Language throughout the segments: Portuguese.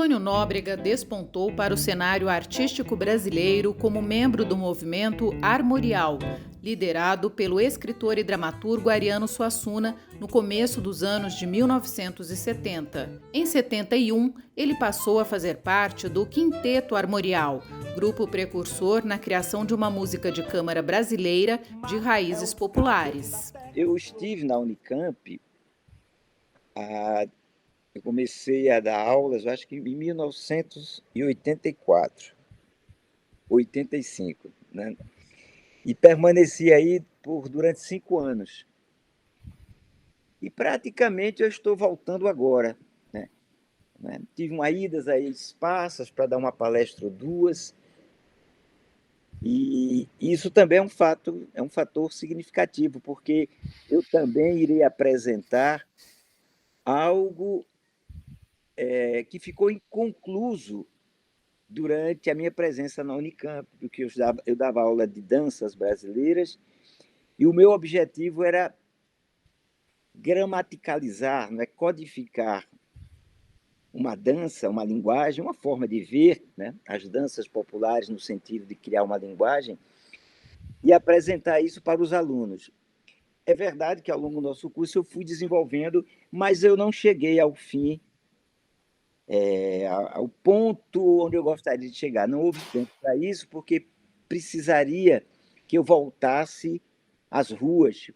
Antônio Nóbrega despontou para o cenário artístico brasileiro como membro do movimento Armorial, liderado pelo escritor e dramaturgo Ariano Suassuna no começo dos anos de 1970. Em 71, ele passou a fazer parte do Quinteto Armorial, grupo precursor na criação de uma música de câmara brasileira de raízes populares. Eu estive na Unicamp, eu comecei a dar aulas, eu acho que em 1984, 85, né? E permaneci aí durante 5 anos. E praticamente eu estou voltando agora, né? Tive uma idas aí esparsas para dar uma palestra ou duas, e isso também é um fator significativo, porque eu também irei apresentar algo que ficou inconcluso durante a minha presença na Unicamp, porque eu dava aula de danças brasileiras e o meu objetivo era gramaticalizar, né, codificar uma dança, uma linguagem, uma forma de ver, né, as danças populares no sentido de criar uma linguagem e apresentar isso para os alunos. É verdade que ao longo do nosso curso eu fui desenvolvendo, mas eu não cheguei ao fim, ao ponto onde eu gostaria de chegar. Não houve tempo para isso, porque precisaria que eu voltasse às ruas.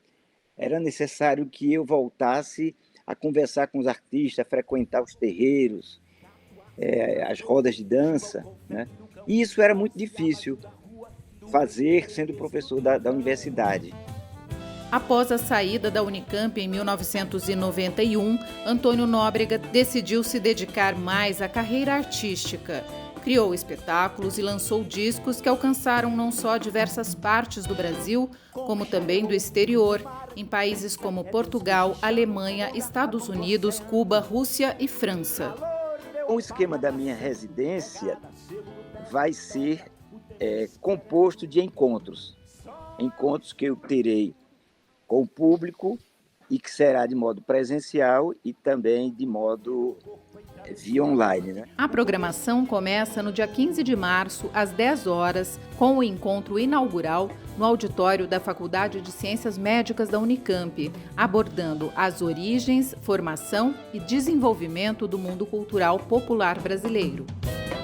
Era necessário que eu voltasse a conversar com os artistas, a frequentar os terreiros, as rodas de dança, né? E isso era muito difícil fazer sendo professor da universidade. Após a saída da Unicamp em 1991, Antônio Nóbrega decidiu se dedicar mais à carreira artística. Criou espetáculos e lançou discos que alcançaram não só diversas partes do Brasil, como também do exterior, em países como Portugal, Alemanha, Estados Unidos, Cuba, Rússia e França. O esquema da minha residência vai ser composto de encontros que eu terei com o público e que será de modo presencial e também de modo via online, né? A programação começa no dia 15 de março, às 10 horas, com o encontro inaugural no auditório da Faculdade de Ciências Médicas da Unicamp, abordando as origens, formação e desenvolvimento do mundo cultural popular brasileiro.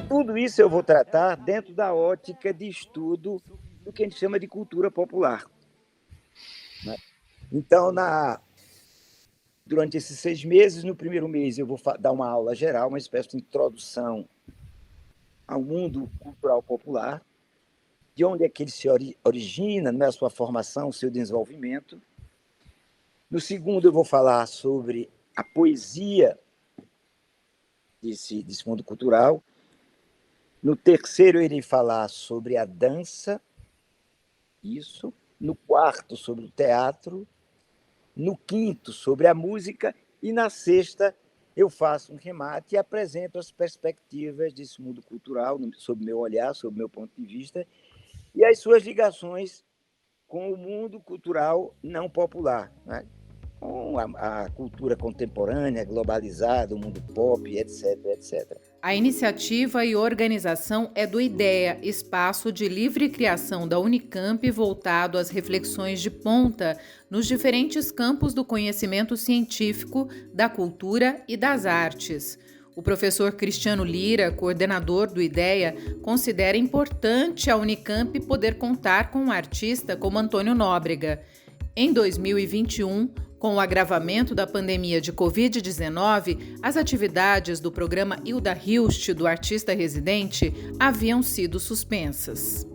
Tudo isso eu vou tratar dentro da ótica de estudo do que a gente chama de cultura popular, né? Então, durante esses 6 meses, no primeiro mês eu vou dar uma aula geral, uma espécie de introdução ao mundo cultural popular, de onde é que ele se origina, né, a sua formação, o seu desenvolvimento. No segundo, eu vou falar sobre a poesia desse mundo cultural. No terceiro, eu irei falar sobre a dança, isso. No quarto, sobre o teatro. No quinto, sobre a música, e na sexta eu faço um remate e apresento as perspectivas desse mundo cultural, sob meu olhar, sob meu ponto de vista, e as suas ligações com o mundo cultural não popular, né? Com a cultura contemporânea, globalizada, o mundo pop, etc, etc. A iniciativa e organização é do IDEA, Espaço de Livre Criação da Unicamp, voltado às reflexões de ponta nos diferentes campos do conhecimento científico, da cultura e das artes. O professor Cristiano Lira, coordenador do IDEA, considera importante a Unicamp poder contar com um artista como Antônio Nóbrega. Em 2021, com o agravamento da pandemia de Covid-19, as atividades do programa Hilda Hilst, do artista residente, haviam sido suspensas.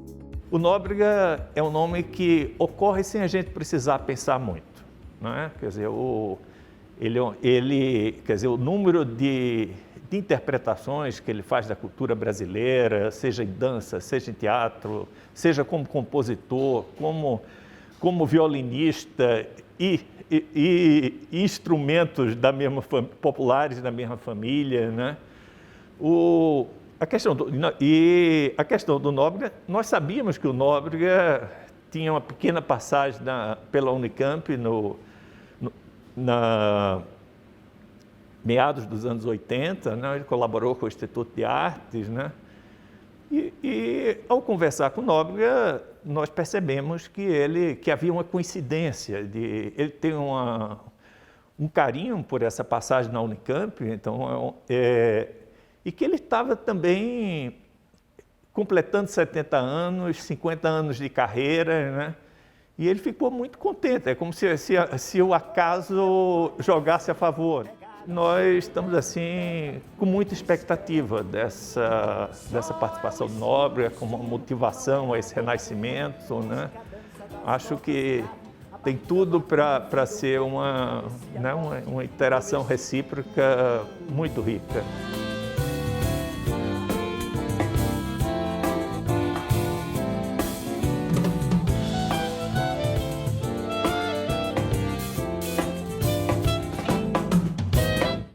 O Nóbrega é um nome que ocorre sem a gente precisar pensar muito, não é? Quer dizer, o número de interpretações que ele faz da cultura brasileira, seja em dança, seja em teatro, seja como compositor, como violinista e instrumentos populares da mesma família, né? A questão do Nóbrega, nós sabíamos que o Nóbrega tinha uma pequena passagem pela Unicamp meados dos anos 80, né? Ele colaborou com o Instituto de Artes, né? E ao conversar com o Nóbrega, nós percebemos que havia uma coincidência, ele tem um carinho por essa passagem na Unicamp, então, e que ele estava também completando 70 anos, 50 anos de carreira, né? E ele ficou muito contente, é como se o acaso jogasse a favor. Nós estamos, assim, com muita expectativa dessa participação do Nóbrega, como uma motivação a esse renascimento, né? Acho que tem tudo para ser uma interação recíproca muito rica.